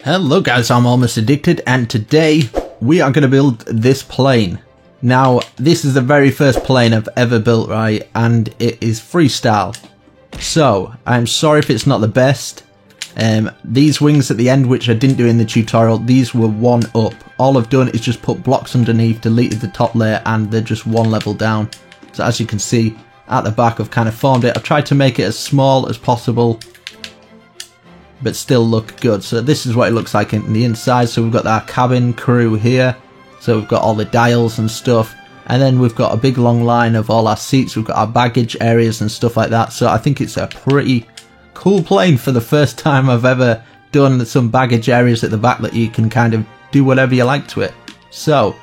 Hello guys, I'm Almost Addicted, and today we are going to build this plane. Now, this is the very first plane I've ever built, right, and it is freestyle. So, I'm sorry if it's not the best. These wings at the end, which I didn't do in the tutorial, these were one up. All I've done is just put blocks underneath, deleted the top layer, and they're just one level down. So as you can see, at the back I've kind of formed it. I've tried to make it as small as possible, but still look good. So this is what it looks like in the inside. So we've got our cabin crew here. So we've got all the dials and stuff. And then we've got a big long line of all our seats. We've got our baggage areas and stuff like that. So I think it's a pretty cool plane for the first time I've ever done some baggage areas at the back that you can kind of do whatever you like to it. So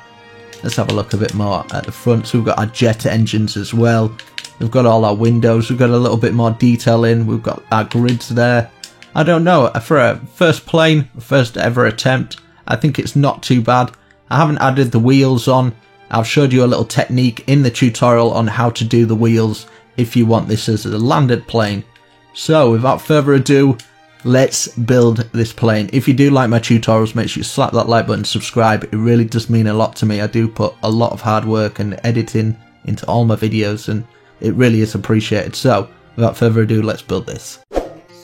let's have a look a bit more at the front. So we've got our jet engines as well. We've got all our windows. We've got a little bit more detail in. We've got our grids there. I don't know, for a first plane, first ever attempt, I think it's not too bad. I haven't added the wheels on. I've showed you a little technique in the tutorial on how to do the wheels if you want this as a landed plane. So without further ado, let's build this plane. If you do like my tutorials, make sure you slap that like button, subscribe. It really does mean a lot to me. I do put a lot of hard work and editing into all my videos, and it really is appreciated. So without further ado, let's build this.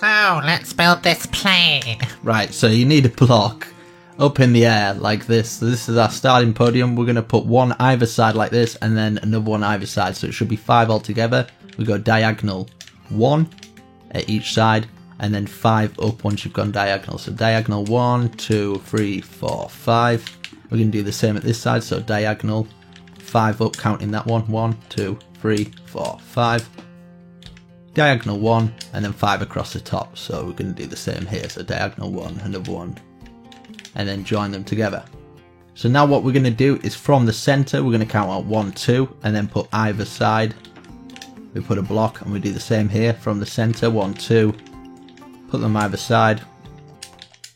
So, let's build this plane. Right, so you need a block up in the air like this. So this is our starting podium. We're going to put one either side like this, and then another one either side. So it should be 5 altogether. We go diagonal 1 at each side, and then 5 up once you've gone diagonal. So diagonal 1, 2, 3, 4, 5. We're going to do the same at this side. So diagonal 5 up, counting that one. 1, 2, 3, 4, 5. Diagonal 1 and then 5 across the top. So we're going to do the same here. So diagonal 1, another 1, and then join them together. So now what we're going to do is from the center, we're going to count out 1, 2, and then put either side. We put a block, and we do the same here from the center. 1, 2, put them either side.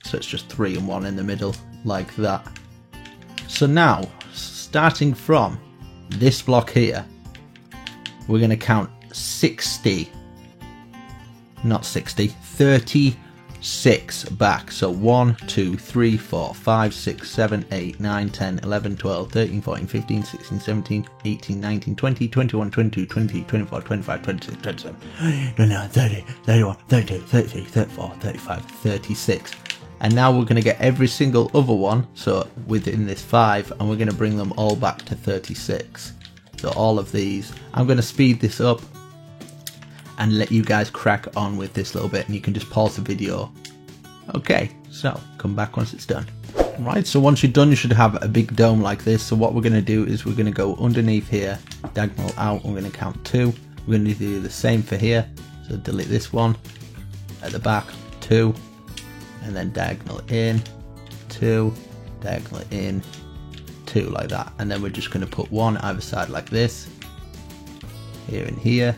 So it's just 3 and 1 in the middle, like that. So now, starting from this block here, we're going to count 60. Not 60, 36 back. So 1, 2, 3, 4, 5, 6, 7, 8, 9, 10, 11, 12, 13, 14, 15, 16, 17, 18, 19, 20, 21, 22, 23, 24, 25, 26, 27, 29, 30, 31, 32, 33, 34, 35, 36. And now we're going to get every single other one, so within this 5, and we're going to bring them all back to 36. So all of these, I'm going to speed this up and let you guys crack on with this little bit, and you can just pause the video. Okay, so come back once it's done. Right, so once you're done, you should have a big dome like this. So what we're going to do is we're going to go underneath here, diagonal out, and we're going to count 2. We're going to do the same for here. So delete this one, at the back, 2, and then diagonal in, 2, diagonal in, 2, like that. And then we're just going to put 1 either side like this, here and here,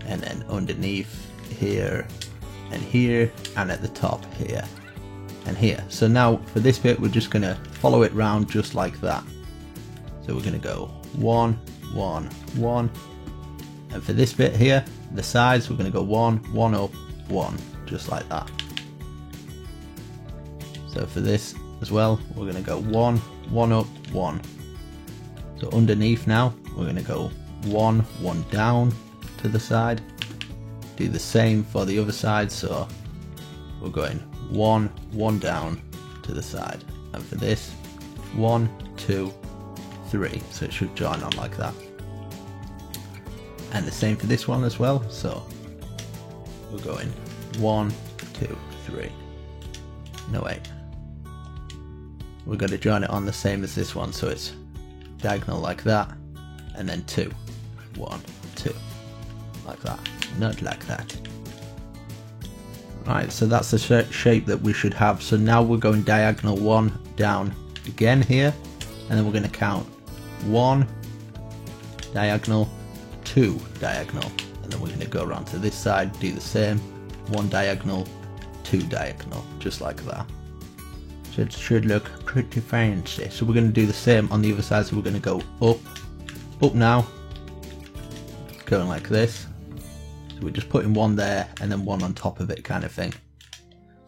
and then underneath here and here, and at the top here and here. So now for this bit, we're just going to follow it round just like that. So we're going to go 1, 1, 1, and for this bit here, the sides, we're going to go 1, 1 up, 1, just like that. So for this as well, we're going to go 1, 1 up, 1. So underneath now, we're going to go 1, 1 down to the side. Do the same for the other side, so we're going 1, 1 down to the side. And for this, 1, 2, 3. So it should join on like that. And the same for this one as well. So we're going 1, 2, 3. No, wait. We're going to join it on the same as this one, so it's diagonal like that, and then 2, 1, 2, like that, not like that. Right, so that's the shape that we should have. So now we're going diagonal 1 down again here, and then we're going to count 1 diagonal, 2 diagonal, and then we're going to go around to this side, do the same, 1 diagonal, 2 diagonal, just like that. So it should look pretty fancy. So we're going to do the same on the other side. So we're going to go up now, going like this. So we're just putting 1 there and then 1 on top of it, kind of thing.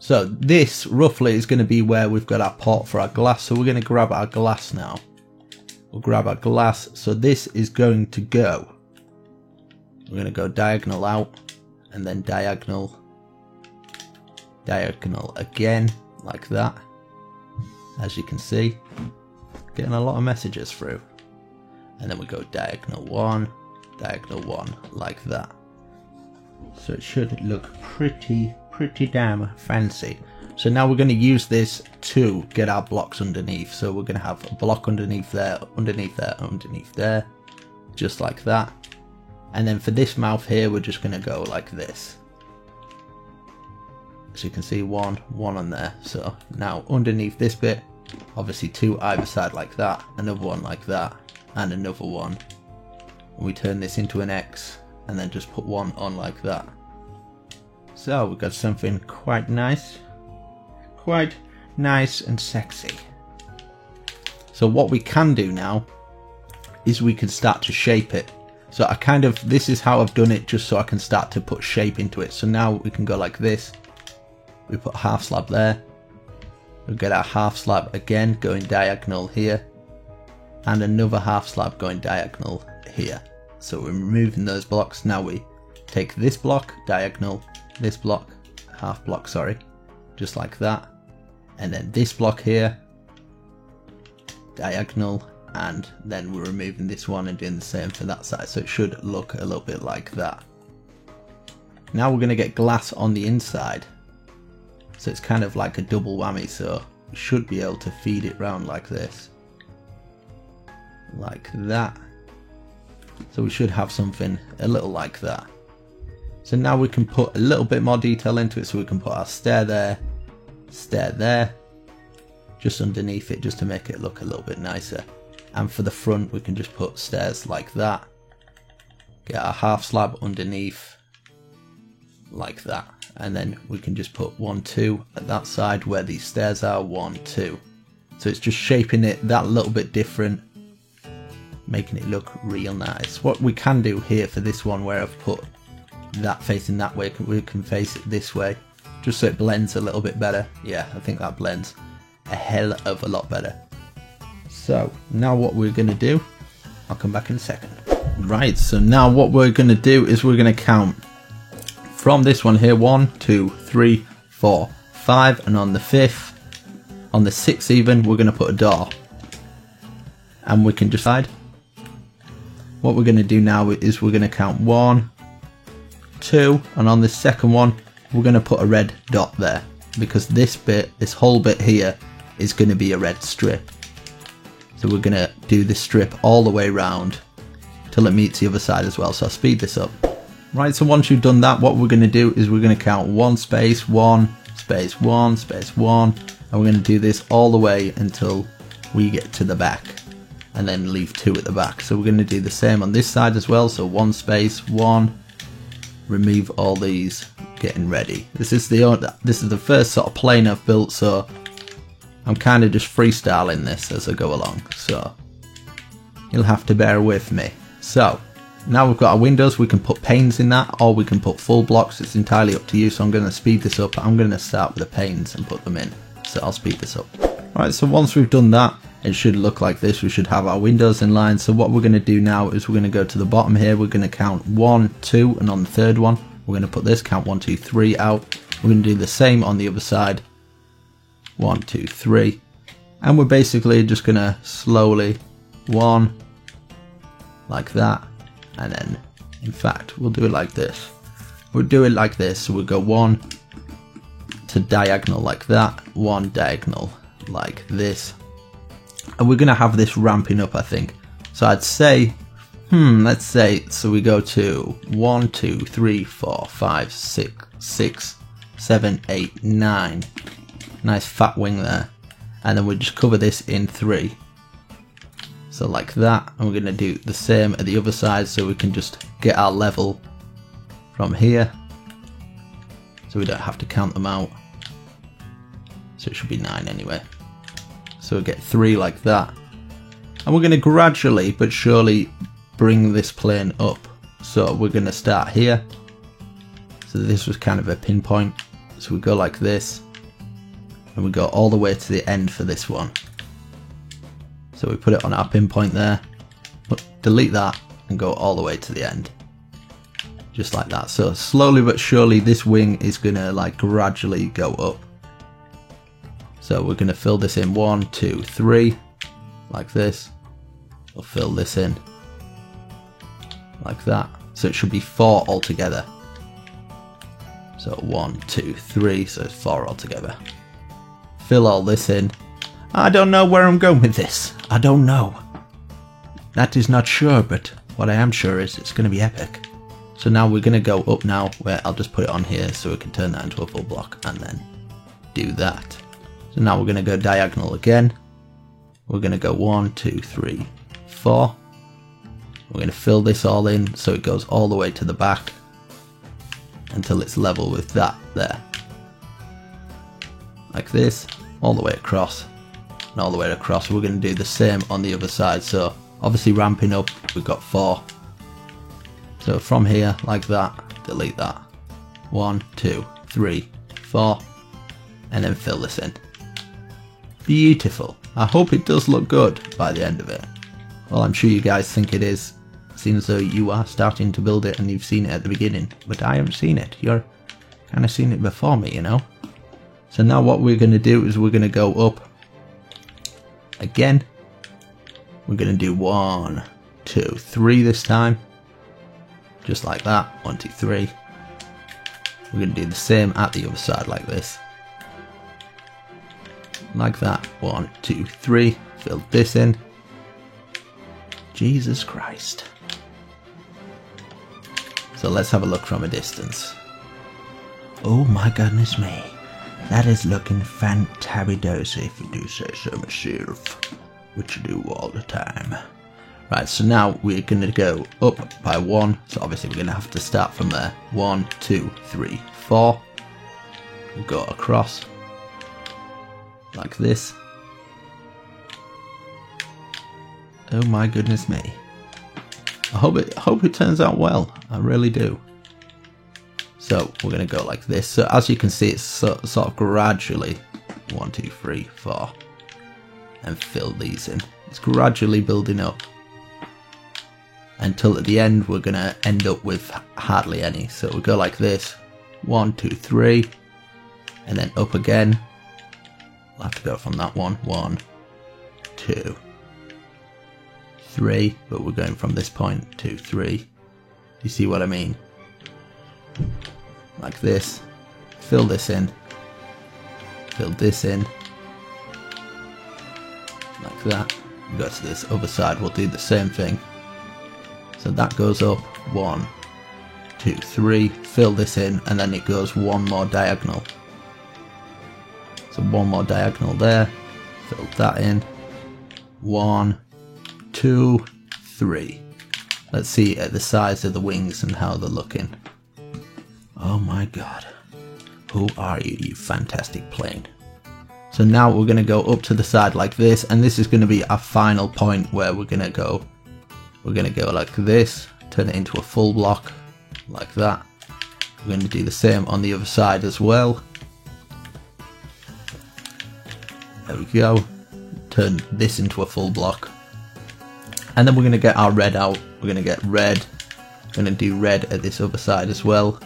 So this roughly is going to be where we've got our pot for our glass. So we're going to grab our glass now. We'll grab our glass. So this is going to go. We're going to go diagonal out and then diagonal again like that. As you can see, getting a lot of messages through. And then we go diagonal one like that. So it should look pretty damn fancy. So now we're going to use this to get our blocks underneath. So we're going to have a block underneath there, underneath there, just like that. And then for this mouth here, we're just going to go like this. As you can see, one on there. So now underneath this bit, obviously two either side like that, another one like that, and another one. And we turn this into an X and then just put one on like that. So we've got something quite nice and sexy. So what we can do now is we can start to shape it. So this is how I've done it, just so I can start to put shape into it. So now we can go like this. We put half slab there. We'll get our half slab again going diagonal here. And another half slab going diagonal here. So we're removing those blocks. Now we take this block, diagonal, this block, half block, sorry, just like that. And then this block here, diagonal, and then we're removing this one and doing the same for that side. So it should look a little bit like that. Now we're going to get glass on the inside. So it's kind of like a double whammy, so we should be able to feed it round like this. Like that. So we should have something a little like that. So now we can put a little bit more detail into it, so we can put our stair there, just underneath it, just to make it look a little bit nicer. And for the front, we can just put stairs like that. Get our half slab underneath, like that. And then we can just put 1, 2 at that side where these stairs are, 1, 2. So it's just shaping it that little bit different, making it look real nice. What we can do here for this one, where I've put that facing that way, we can face it this way, just so it blends a little bit better. Yeah, I think that blends a hell of a lot better. So now what we're going to do, I'll come back in a second. Right, so now what we're going to do is we're going to count from this one here, 1, 2, 3, 4, 5, and on the 5th, on the 6th even, we're going to put a door. And we can decide. What we're going to do now is we're going to count 1, 2, and on the second one, we're going to put a red dot there. Because this bit, this whole bit here, is going to be a red strip. So we're going to do this strip all the way around till it meets the other side as well. So I'll speed this up. Right, so once you've done that, what we're going to do is we're going to count 1 space, 1 space, 1 space, 1, and we're going to do this all the way until we get to the back, and then leave 2 at the back. So we're going to do the same on this side as well. So 1 space, 1, remove all these, getting ready. This is the first sort of plane I've built, so I'm kind of just freestyling this as I go along. So you'll have to bear with me. So now we've got our windows, we can put panes in that, or we can put full blocks. It's entirely up to you. So I'm going to speed this up. I'm going to start with the panes and put them in. So I'll speed this up. Right, so once we've done that, it should look like this. We should have our windows in line. So what we're going to do now is we're going to go to the bottom here. We're going to count 1, 2, and on the third one, we're going to put this, count 1, 2, 3 out. We're going to do the same on the other side. 1, 2, 3. And we're basically just going to slowly, 1, like that. And then, in fact, we'll do it like this. We'll do it like this. So we'll go 1 to diagonal like that, 1 diagonal like this. And we're going to have this ramping up, I think. So I'd say, let's say, so we go to 1, 2, 3, 4, 5, 6, 7, 8, 9. Nice fat wing there. And then we'll just cover this in 3. So like that, and we're going to do the same at the other side, so we can just get our level from here, so we don't have to count them out. So it should be 9 anyway. So we'll get 3 like that, and we're going to gradually but surely bring this plane up. So we're going to start here. So this was kind of a pinpoint, so we go like this, and we go all the way to the end for this one. So we put it on our pinpoint there, delete that, and go all the way to the end. Just like that. So slowly but surely this wing is gonna like gradually go up. So we're gonna fill this in 1, 2, 3, like this. We'll fill this in like that. So it should be 4 altogether. So 1, 2, 3, so it's 4 altogether. Fill all this in. I don't know where I'm going with this. I don't know. That is not sure, but what I am sure is it's going to be epic. So now we're going to go up now, where I'll just put it on here so we can turn that into a full block and then do that. So now we're going to go diagonal again. We're going to go 1, 2, 3, 4. We're going to fill this all in so it goes all the way to the back until it's level with that there. Like this, all the way across and all the way across. We're going to do the same on the other side. So obviously ramping up, we've got 4. So from here, like that, delete that. 1, 2, 3, 4, and then fill this in. Beautiful. I hope it does look good by the end of it. Well, I'm sure you guys think it is. Seems though you are starting to build it and you've seen it at the beginning, but I haven't seen it. You're kind of seen it before me, you know. So now what we're going to do is we're going to go up again. We're going to do 1, 2, 3 this time. Just like that. 1, 2, 3. We're going to do the same at the other side like this. Like that. 1, 2, 3. Fill this in. Jesus Christ. So let's have a look from a distance. Oh my goodness me. That is looking fantabulous, if you do say so myself. Which you do all the time. Right, so now we're going to go up by 1. So obviously we're going to have to start from there. 1, 2, 3, 4. We'll go across. Like this. Oh my goodness me. I hope it turns out well. I really do. So we're going to go like this. So as you can see, it's sort of gradually 1, 2, 3, 4, and fill these in. It's gradually building up until at the end we're going to end up with hardly any. So we'll go like this. 1, 2, 3, and then up again. We'll have to go from that one. 1, 2, 3, but we're going from this point. 2, 3. You see what I mean? Like this. Fill this in. Fill this in. Like that. We go to this other side. We'll do the same thing. So that goes up. 1, 2, 3. Fill this in, and then it goes one more diagonal. So one more diagonal there. Fill that in. 1, 2, 3. Let's see at the size of the wings and how they're looking. Oh my god. Who are you, you fantastic plane? So now we're going to go up to the side like this, and this is going to be our final point where we're going to go. We're going to go like this, turn it into a full block, like that. We're going to do the same on the other side as well. There we go. Turn this into a full block. And then we're going to get our red out. We're going to get red. We're going to do red at this other side as well.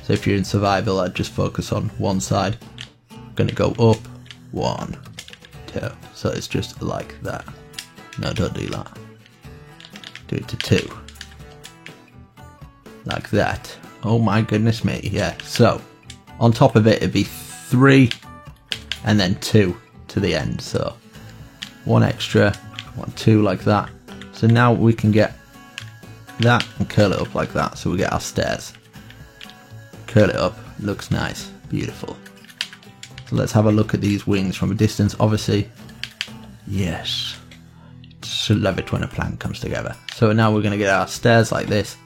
So if you're in survival, I'd just focus on one side. I'm going to go up. 1, 2. So it's just like that. No, don't do that. Do it to 2. Like that. Oh my goodness me. Yeah. So on top of it, it'd be 3 and then 2 to the end. So 1 extra, 1, 2 like that. So now we can get that and curl it up like that. So we get our stairs. Curl it up, looks nice, beautiful. So let's have a look at these wings from a distance. Obviously, yes, just love it when a plan comes together. So now we're going to get our stairs like this,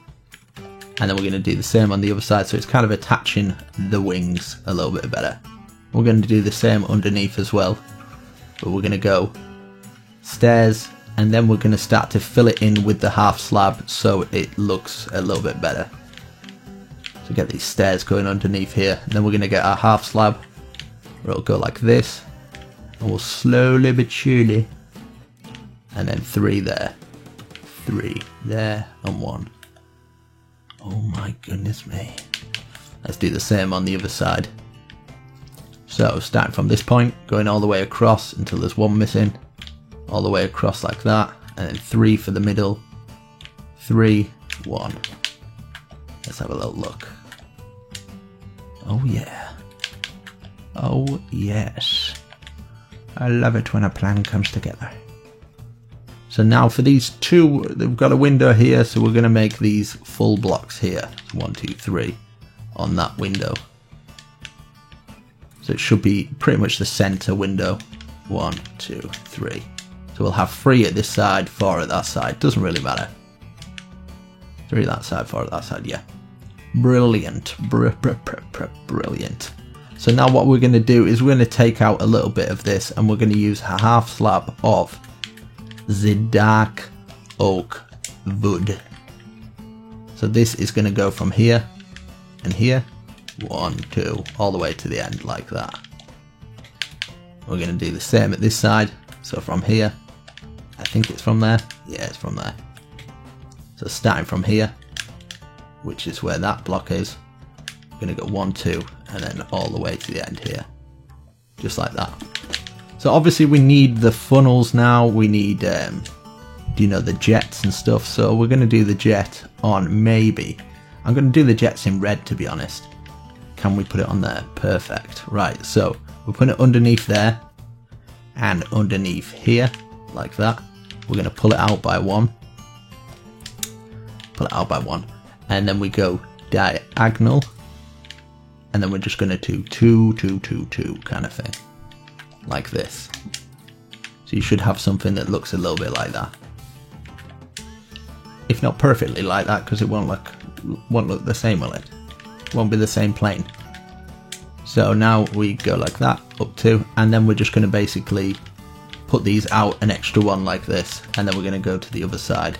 and then we're going to do the same on the other side. So it's kind of attaching the wings a little bit better. We're going to do the same underneath as well, but we're going to go stairs, and then we're going to start to fill it in with the half slab so it looks a little bit better. So get these stairs going underneath here, and then we're going to get our half slab, where it'll go like this, and we'll slowly but surely, and then 3 there, 3 there, and 1. Oh my goodness me. Let's do the same on the other side. So starting from this point, going all the way across until there's 1 missing, all the way across like that, and then 3 for the middle, 3, 1. Let's have a little look. Oh yeah. Oh yes. I love it when a plan comes together. So now for these 2, they've got a window here, so we're going to make these full blocks here. 1, 2, 3 on that window. So it should be pretty much the center window. 1, 2, 3. So we'll have 3 at this side, 4 at that side. Doesn't really matter. 3 at that side, 4 at that side, yeah. Brilliant. Brilliant. So now what we're going to do is we're going to take out a little bit of this, and we're going to use a half slab of the dark oak wood. So this is going to go from here and here, 1, 2, all the way to the end like that. We're going to do the same at this side. So from here, I think it's from there. Yeah, it's from there. So starting from here, which is where that block is, we're going to go 1, 2, and then all the way to the end here, just like that. So obviously we need the funnels now. We need, you know, the jets and stuff. So we're going to do the jet on maybe. I'm going to do the jets in red, to be honest. Can we put it on there? Perfect. Right, so we'll put it underneath there and underneath here, like that. We're going to pull it out by 1. Pull it out by 1. And then we go diagonal. And then we're just going to do 2, 2, 2, 2 kind of thing. Like this. So you should have something that looks a little bit like that. If not perfectly like that, because it won't look the same, will it? It won't be the same plane. So now we go like that, up 2, and then we're just going to basically put these out an extra 1 like this, and then we're going to go to the other side,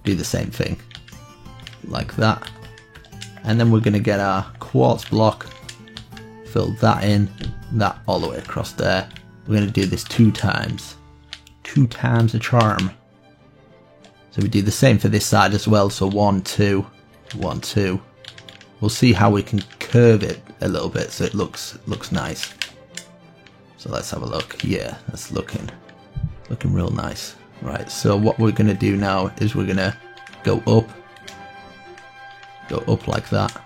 do the same thing, like that, and then we're going to get our quartz block, fill that in, that all the way across there. We're going to do this 2 times, 2 times a charm. So we do the same for this side as well, so 1, 2, 1, 2. We'll see how we can curve it a little bit so it looks nice. So let's have a look. Yeah, that's looking real nice. Right, so what we're going to do now is we're going to go up like that.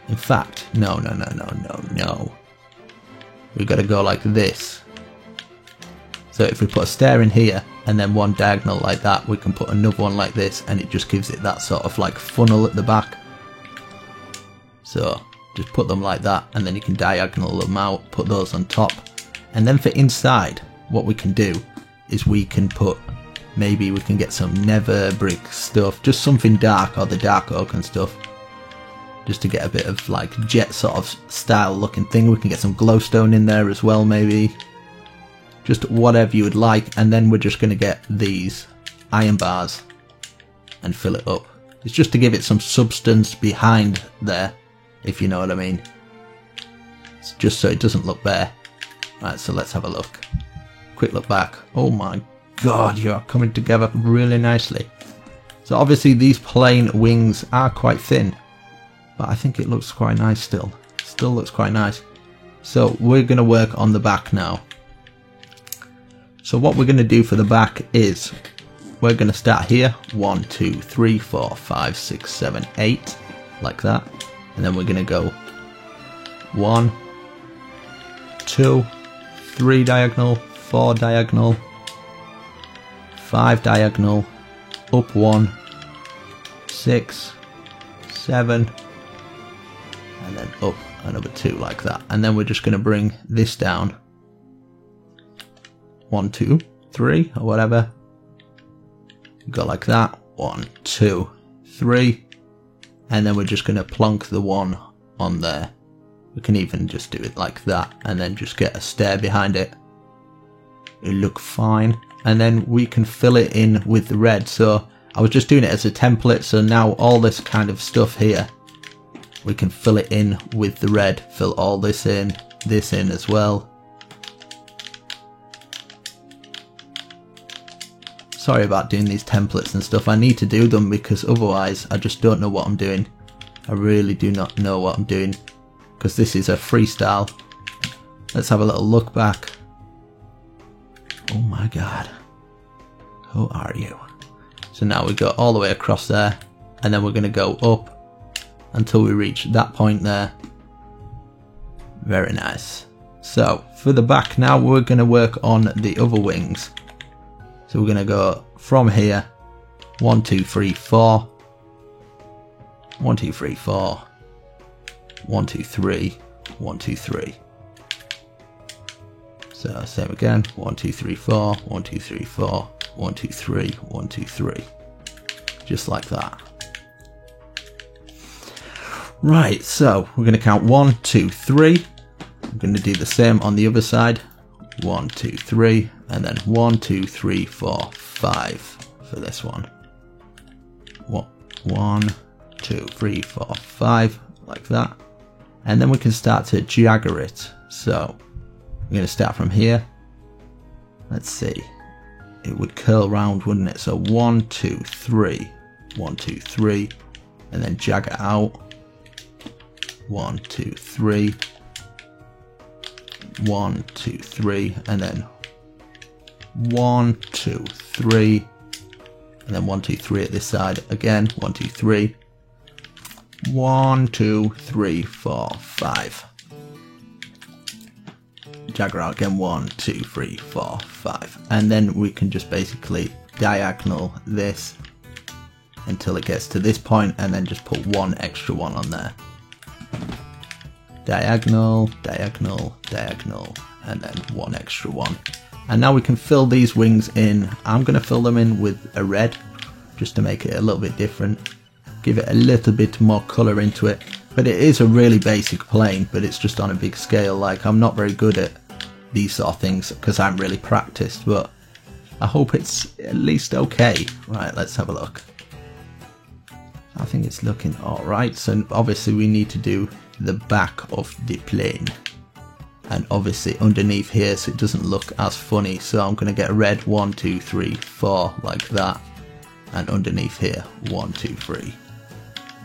In fact, no. We've got to go like this. So if we put a stair in here and then 1 diagonal like that, we can put another one like this, and it just gives it that sort of like funnel at the back. So just put them like that, and then you can diagonal them out, put those on top. And then for inside, what we can do is we can put, maybe we can get some nether brick stuff, just something dark, or the dark oak and stuff, just to get a bit of like jet sort of style looking thing. We can get some glowstone in there as well, maybe. Just whatever you would like, and then we're just going to get these iron bars and fill it up. It's just to give it some substance behind there, if you know what I mean. It's just so it doesn't look bare. Right, so let's have a look. Quick look back. Oh my god, you're coming together really nicely. So obviously these plain wings are quite thin, but I think it looks quite nice still. Still looks quite nice. So we're going to work on the back now. So what we're going to do for the back is we're going to start here, 1, 2, 3, 4, 5, 6, 7, 8, like that, and then we're going to go 1, 2, 3 diagonal, 4 diagonal, 5 diagonal, up 1, 6, 7, and then up another 2 like that, and then we're just going to bring this down, 1, 2, 3 or whatever, go like that, 1, 2, 3, and then we're just going to plonk the 1 on there. We can even just do it like that and then just get a stair behind it. It'll look fine, and then we can fill it in with the red. So I was just doing it as a template, so now all this kind of stuff here, we can fill it in with the red, fill all this in, this in as well. Sorry about doing these templates and stuff. I need to do them because otherwise I just don't know what I'm doing. I really do not know what I'm doing because this is a freestyle. Let's have a little look back. Oh my god. Who are you? So now we go all the way across there, and then we're going to go up until we reach that point there. Very nice. So for the back now, we're going to work on the other wings. So we're going to go from here, 1, 2, 3, 4, 1, 2, 3, 4, 1, 2, 3, 1, 2, 3. So same again, 1, 2, 3, 4, 1, 2, 3, 4, 1, 2, 3, 1, 2, 3. Just like that. Right, so we're going to count 1, 2, 3. I'm going to do the same on the other side. 1, 2, 3, and then 1, 2, 3, 4, 5 for this one. 1, 2, 3, 4, 5, like that. And then we can start to jagger it. So we're going to start from here. Let's see. It would curl round, wouldn't it? So 1, 2, 3, 1, 2, 3, and then jagger out. 1, 2, 3, 1, 2, 3, and then 1, 2, 3, and then 1, 2, 3 at this side again. 1, 2, 3, 1, 2, 3, 4, 5. Jagger out again. 1, 2, 3, 4, 5, and then we can just basically diagonal this until it gets to this point, and then just put one extra one on there. Diagonal, diagonal, diagonal, and then one extra one. And now we can fill these wings in. I'm going to fill them in with a red just to make it a little bit different, give it a little bit more colour into it. But it is a really basic plane, but it's just on a big scale. Like, I'm not very good at these sort of things because I'm really practiced, but I hope it's at least okay. Right, let's have a look. I think it's looking alright. So obviously we need to do the back of the plane, and obviously underneath here so it doesn't look as funny. So I'm going to get a red 1, 2, 3, 4 like that, and underneath here 1, 2, 3,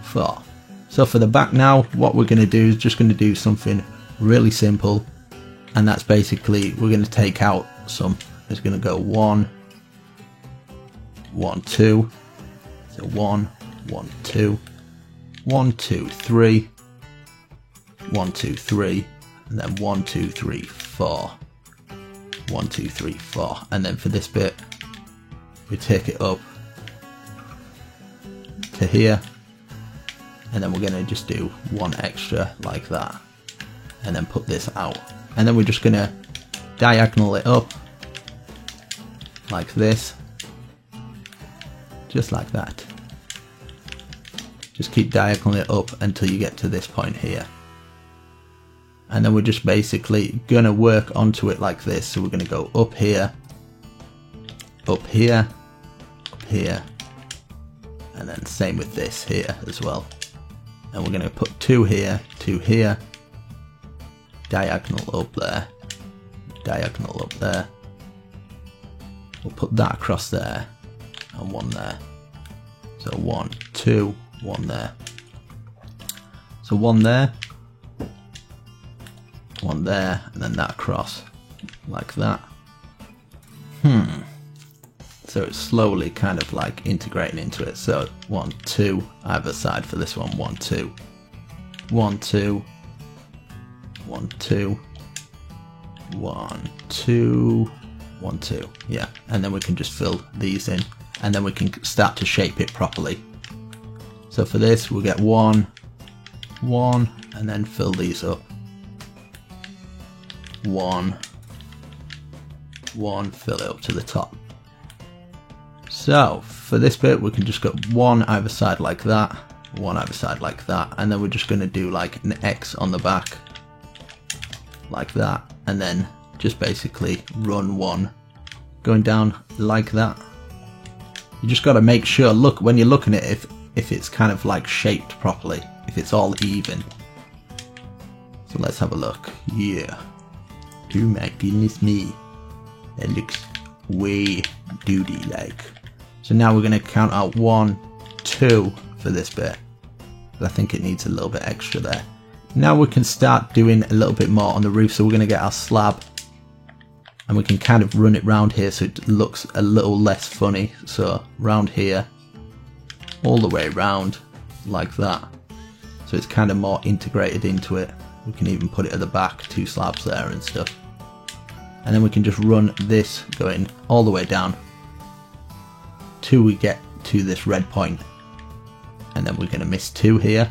4. So for the back now, what we're going to do is just going to do something really simple, and that's basically we're going to take out some. It's going to go 1, 1, 2, so 1, 1, 2, 1, 2, 3, 1, 2, 3, and then 1, 2, 3, 4, 1, 2, 3, 4, and then for this bit we take it up to here, and then we're going to just do one extra like that, and then put this out, and then we're just going to diagonal it up like this, just like that. Just keep diagonaling it up until you get to this point here. And then we're just basically going to work onto it like this. So we're going to go up here, up here, up here, and then same with this here as well. And we're going to put 2 here, 2 here, diagonal up there, diagonal up there. We'll put that across there, and 1 there. So 1, 2, 1 there. So 1 there, 1 there, and then that across like that. So it's slowly kind of like integrating into it. So 1, 2 either side for this one. 1, 2, 1, 2, 1, 2, 1, 2, 1, 2. Yeah, and then we can just fill these in, and then we can start to shape it properly. So for this we'll get 1, 1, and then fill these up. 1, 1, fill it up to the top. So for this bit we can just go 1 either side like that, 1 either side like that, and then we're just going to do like an X on the back like that, and then just basically run 1 going down like that. You just got to make sure, look, when you're looking at it, if it's kind of like shaped properly, if it's all even. So let's have a look. Yeah. Oh my goodness me. That looks way duty like. So now we're going to count out 1, 2 for this bit. I think it needs a little bit extra there. Now we can start doing a little bit more on the roof. So we're going to get our slab. And we can kind of run it round here so it looks a little less funny. So round here. All the way round. Like that. So it's kind of more integrated into it. We can even put it at the back, 2 slabs there and stuff. And then we can just run this going all the way down till we get to this red point. And then we're going to miss 2 here.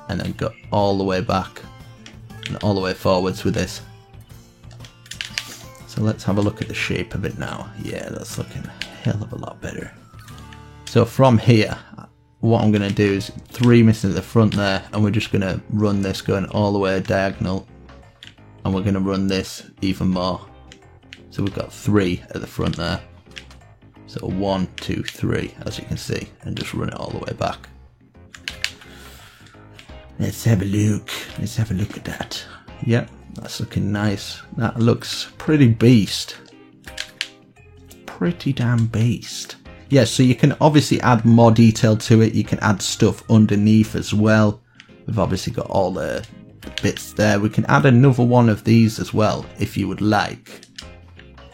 And then go all the way back and all the way forwards with this. So let's have a look at the shape of it now. Yeah, that's looking a hell of a lot better. So from here, what I'm going to do is 3 missing at the front there, and we're just going to run this going all the way diagonal, and we're going to run this even more. So we've got 3 at the front there. So 1, 2, 3, as you can see, and just run it all the way back. Let's have a look. Let's have a look at that. Yep, that's looking nice. That looks pretty beast. Pretty damn beast. Yeah, so you can obviously add more detail to it. You can add stuff underneath as well. We've obviously got all the bits there. We can add another one of these as well, if you would like.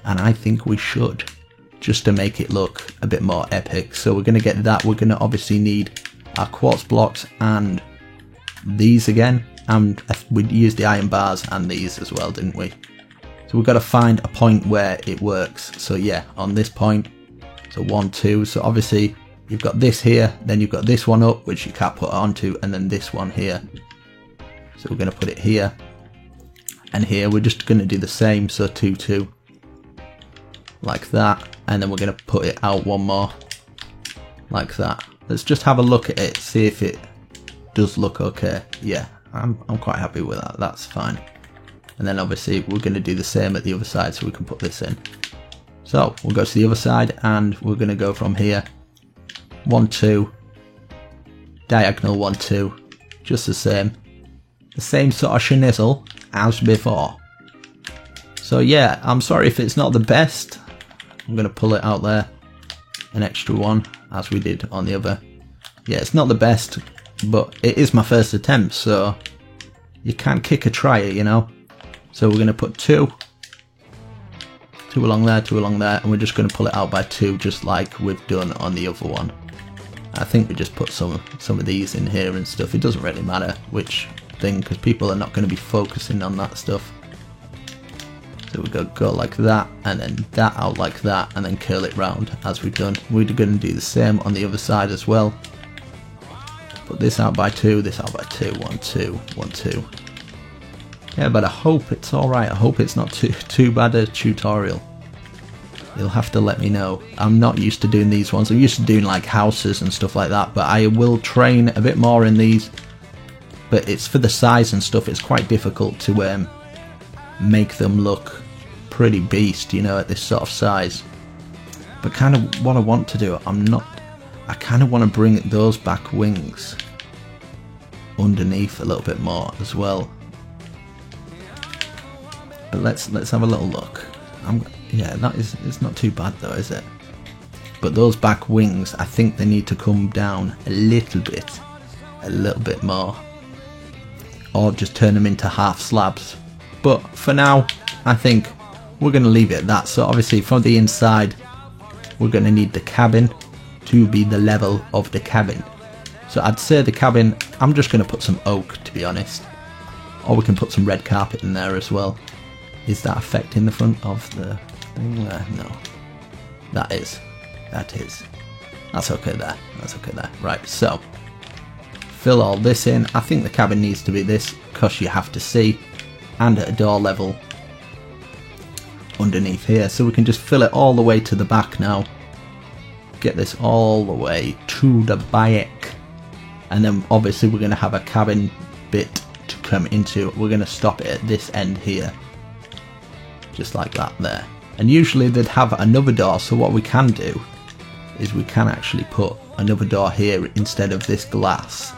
And I think we should, just to make it look a bit more epic. So we're going to get that. We're going to obviously need our quartz blocks and these again. And we used the iron bars and these as well, didn't we? So we've got to find a point where it works. So yeah, on this point. So 1, 2, so obviously you've got this here, then you've got this one up, which you can't put onto, and then this one here. So we're going to put it here, and here we're just going to do the same, so 2, 2, like that, and then we're going to put it out 1 more, like that. Let's just have a look at it, see if it does look okay. Yeah, I'm quite happy with that, that's fine. And then obviously we're going to do the same at the other side, so we can put this in. So we'll go to the other side, and we're going to go from here, 1, 2, diagonal 1, 2, just the same sort of schnizzle as before. So yeah, I'm sorry if it's not the best. I'm going to pull it out there, an extra one, as we did on the other. Yeah, it's not the best, but it is my first attempt, so you can't kick a try, you know. So we're going to put 2 along there, 2 along there, and we're just going to pull it out by 2, just like we've done on the other one. I think we just put some of these in here and stuff. It doesn't really matter which thing, because people are not going to be focusing on that stuff. So we're going to go like that, and then that out like that, and then curl it round as we've done. We're going to do the same on the other side as well. Put this out by 2, this out by 2, 1, 2, 1, 2. Yeah, but I hope it's alright. I hope it's not too bad a tutorial. You'll have to let me know. I'm not used to doing these ones. I'm used to doing like houses and stuff like that, but I will train a bit more in these. But it's for the size and stuff, it's quite difficult to make them look pretty beast, you know, at this sort of size. But kind of what I want to do, I kind of want to bring those back wings underneath a little bit more as well. But let's have a little look. Yeah, it's not too bad though, is it? But those back wings, I think they need to come down a little bit more, or just turn them into half slabs. But for now, I think we're going to leave it at that. So obviously from the inside, we're going to need the cabin to be the level of the cabin. So I'd say the cabin, I'm just going to put some oak, to be honest, or we can put some red carpet in there as well. Is that affecting the front of the thing there? No. That is. That's okay there. That's okay there. Right, so fill all this in. I think the cabin needs to be this, because you have to see, and at a door level underneath here. So we can just fill it all the way to the back now. Get this all the way to the back. And then obviously we're going to have a cabin bit to come into. We're going to stop it at this end here. Just like that there. And usually they'd have another door, so what we can do is we can actually put another door here instead of this glass,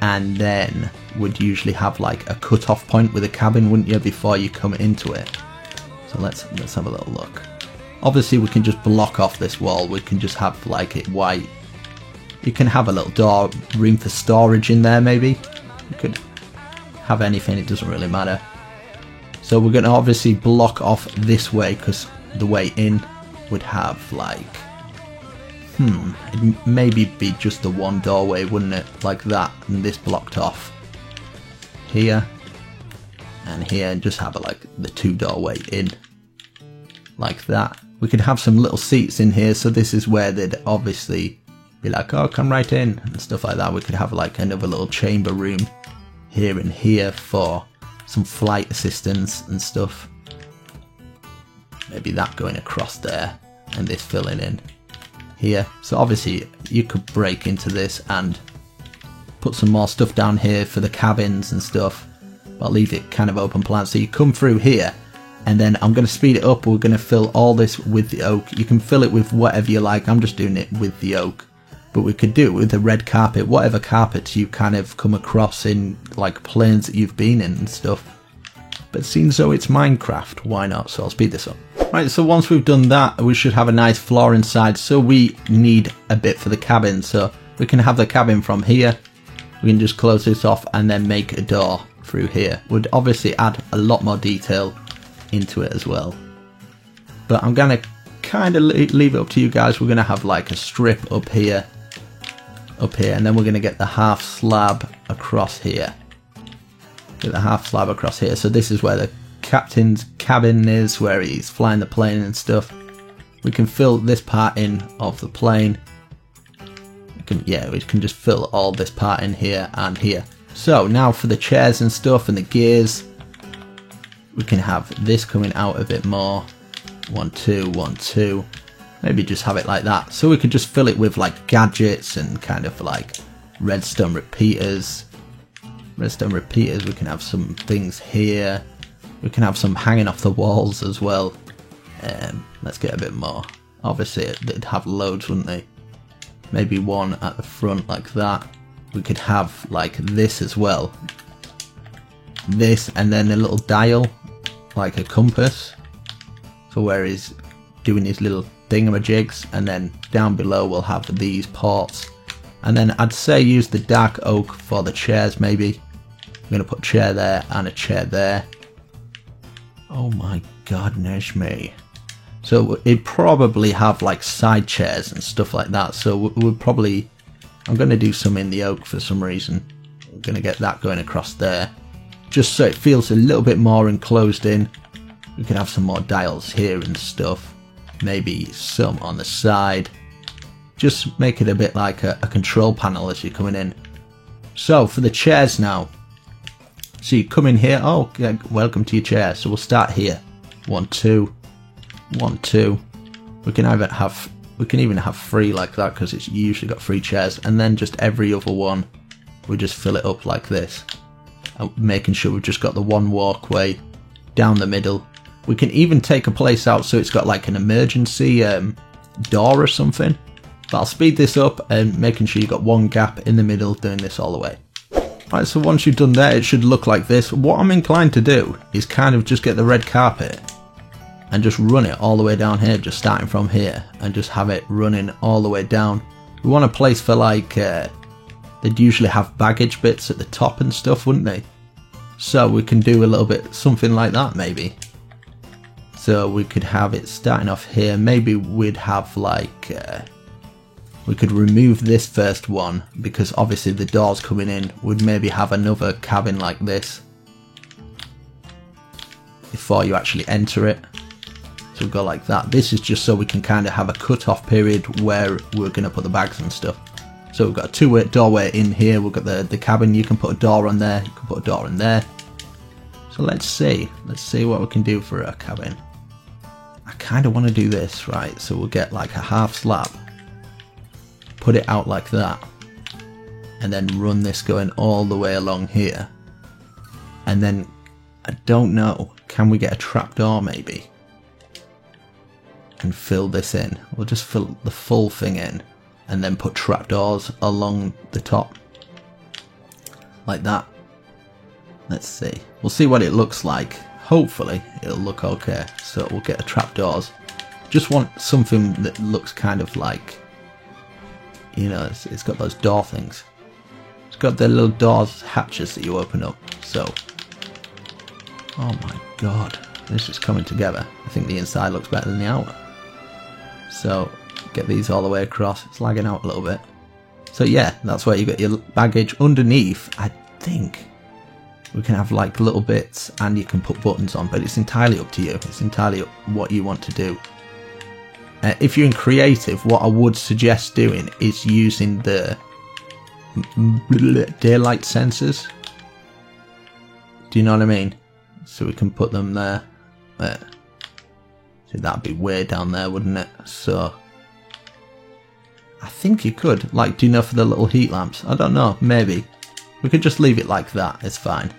and then would usually have like a cut-off point with a cabin, wouldn't you, before you come into it. So let's have a little look. Obviously we can just block off this wall, we can just have like it white. You can have a little door, room for storage in there maybe. You could have anything, it doesn't really matter. So we're going to obviously block off this way because the way in would have like, it'd maybe be just the one doorway, wouldn't it? Like that, and this blocked off here and here, and just have it like the two doorway in like that. We could have some little seats in here, so this is where they'd obviously be like, oh, come right in and stuff like that. We could have like another little chamber room here and here for some flight assistance and stuff. Maybe that going across there and this filling in here. So obviously you could break into this and put some more stuff down here for the cabins and stuff, but I'll leave it kind of open plan. So you come through here, and then I'm going to speed it up. We're going to fill all this with the oak. You can fill it with whatever you like. I'm just doing it with the oak, but we could do it with the red carpet, whatever carpets you kind of come across in like planes that you've been in and stuff. But seeing so it's Minecraft, why not? So I'll speed this up. Right, so once we've done that, we should have a nice floor inside. So we need a bit for the cabin. So we can have the cabin from here. We can just close this off and then make a door through here. Would obviously add a lot more detail into it as well. But I'm going to kind of leave it up to you guys. We're going to have like a strip up here, and then we're going to get the half slab across here. Get the half slab across here. So this is where the captain's cabin is, where he's flying the plane and stuff. We can fill this part in of the plane. We can just fill all this part in here and here. So now for the chairs and stuff and the gears, we can have this coming out a bit more. 1, 2, 1, 2. Maybe just have it like that. So we could just fill it with like gadgets and kind of like redstone repeaters. We can have some things here. We can have some hanging off the walls as well. Let's get a bit more. Obviously they'd have loads, wouldn't they? Maybe one at the front like that. We could have like this as well. This, and then a little dial, like a compass. So where he's doing his little thingamajigs, and then down below we'll have these ports. And then I'd say use the dark oak for the chairs maybe. I'm going to put a chair there and a chair there. Oh my goodness me. So it'd probably have like side chairs and stuff like that. So we'll probably, I'm going to do some in the oak for some reason. I'm going to get that going across there, just so it feels a little bit more enclosed in. We can have some more dials here and stuff. Maybe some on the side. Just make it a bit like a control panel as you're coming in. So for the chairs now. So you come in here. Oh, yeah, welcome to your chair. So we'll start here. 1, 2. 1, 2. We can even have 3 like that, because it's usually got 3 chairs, and then just every other one we just fill it up like this, making sure we've just got the one walkway down the middle. We can even take a place out so it's got like an emergency door or something, but I'll speed this up and making sure you've got one gap in the middle, doing this all the way. Right, so once you've done that, it should look like this. What I'm inclined to do is kind of just get the red carpet and just run it all the way down here, just starting from here, and just have it running all the way down. We want a place for like, they'd usually have baggage bits at the top and stuff, wouldn't they? So we can do a little bit, something like that maybe. So we could have it starting off here. Maybe we'd have like, we could remove this first one, because obviously the doors coming in would maybe have another cabin like this before you actually enter it. So we'll go like that. This is just so we can kind of have a cut-off period where we're going to put the bags and stuff. So we've got a two-way doorway in here. We've got the cabin. You can put a door on there. You can put a door in there. So let's see what we can do for a cabin. I kind of want to do this, right? So we'll get like a half slab, put it out like that, and then run this going all the way along here. And then, I don't know, can we get a trapdoor maybe? And fill this in. We'll just fill the full thing in, and then put trapdoors along the top. like that. Let's see. We'll see what it looks like. Hopefully it'll look okay. So we'll get the trapdoors. Just want something that looks kind of like, you know, it's got those door things. It's got the little doors, hatches that you open up. So, oh my god, this is coming together. I think the inside looks better than the outer. So, get these all the way across. It's lagging out a little bit. So yeah, that's where you got your baggage. Underneath, I think we can have like little bits and you can put buttons on, but it's entirely up to you. It's entirely up what you want to do. If you're in creative, what I would suggest doing is using the daylight sensors. Do you know what I mean? So we can put them there. See, that'd be way down there, wouldn't it? So I think you could. Like, do you know, for the little heat lamps? I don't know. Maybe we could just leave it like that. It's fine.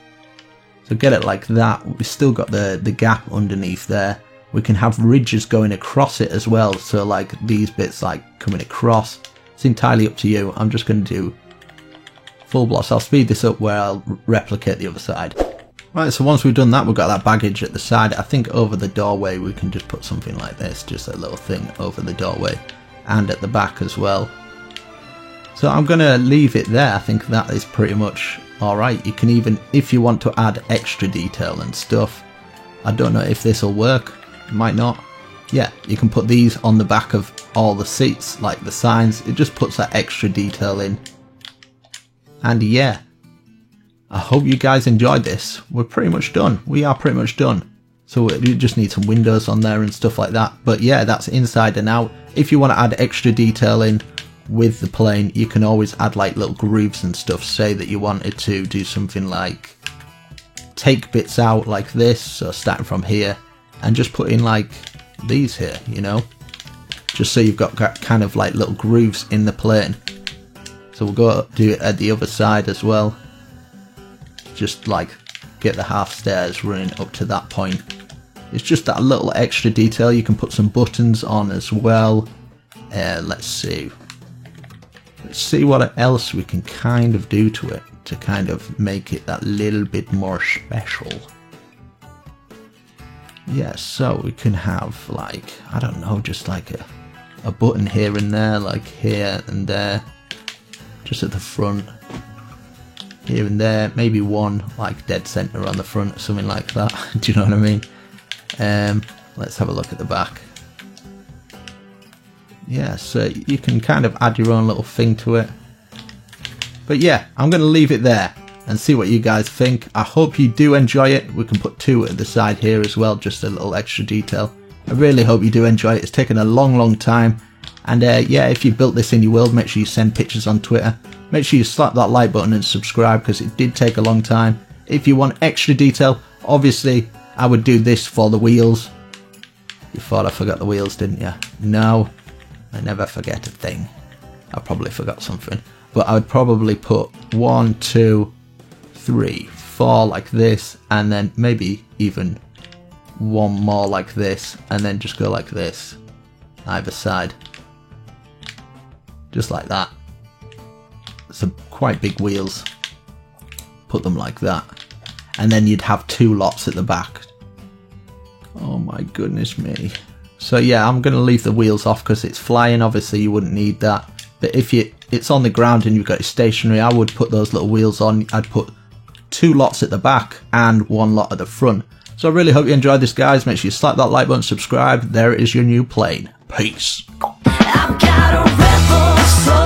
So get it like that. We've still got the gap underneath there. We can have ridges going across it as well. So like these bits like coming across. It's entirely up to you. I'm just going to do full blocks. I'll speed this up where I'll replicate the other side. Right, so once we've done that, we've got that baggage at the side. I think over the doorway we can just put something like this. Just a little thing over the doorway. And at the back as well. So I'm going to leave it there. I think that is pretty much alright. You can even, if you want to add extra detail and stuff, I don't know if this will work. It might not. Yeah, you can put these on the back of all the seats, like the signs. It just puts that extra detail in. And yeah, I hope you guys enjoyed this. We're pretty much done. We are pretty much done. So we just need some windows on there and stuff like that. But yeah, that's inside and out. If you want to add extra detail in with the plane, you can always add like little grooves and stuff. Say that you wanted to do something like take bits out like this, so starting from here, and just put in like these here, you know, just so you've got kind of like little grooves in the plane. So we'll go do it at the other side as well. Just like get the half stairs running up to that point. It's just that little extra detail. You can put some buttons on as well. Let's see what else we can kind of do to it to kind of make it that little bit more special. Yeah, so we can have like, I don't know, just like a button here and there, like here and there, just at the front, here and there, maybe one like dead center on the front, something like that. Do you know what I mean? Let's have a look at the back. Yeah, so you can kind of add your own little thing to it. But yeah, I'm going to leave it there and see what you guys think. I hope you do enjoy it. We can put two at the side here as well, just a little extra detail. I really hope you do enjoy it. It's taken a long time. And yeah, if you built this in your world, make sure you send pictures on Twitter. Make sure you slap that like button and subscribe, because it did take a long time. If you want extra detail, obviously I would do this for the wheels. You thought I forgot the wheels, didn't you? No, I never forget a thing. I probably forgot something. But I would probably put 1, 2, 3, 4 like this, and then maybe even one more like this, and then just go like this either side, just like that. Some quite big wheels, put them like that, and then you'd have two lots at the back. Oh my goodness me. So yeah, I'm gonna leave the wheels off because it's flying. Obviously you wouldn't need that, but if it's on the ground and you've got it stationary, I would put those little wheels on. I'd put 2 lots at the back and 1 lot at the front. So I really hope you enjoyed this, guys. Make sure you slap that like button, subscribe. There is your new plane. Peace. I've got a rebel soul.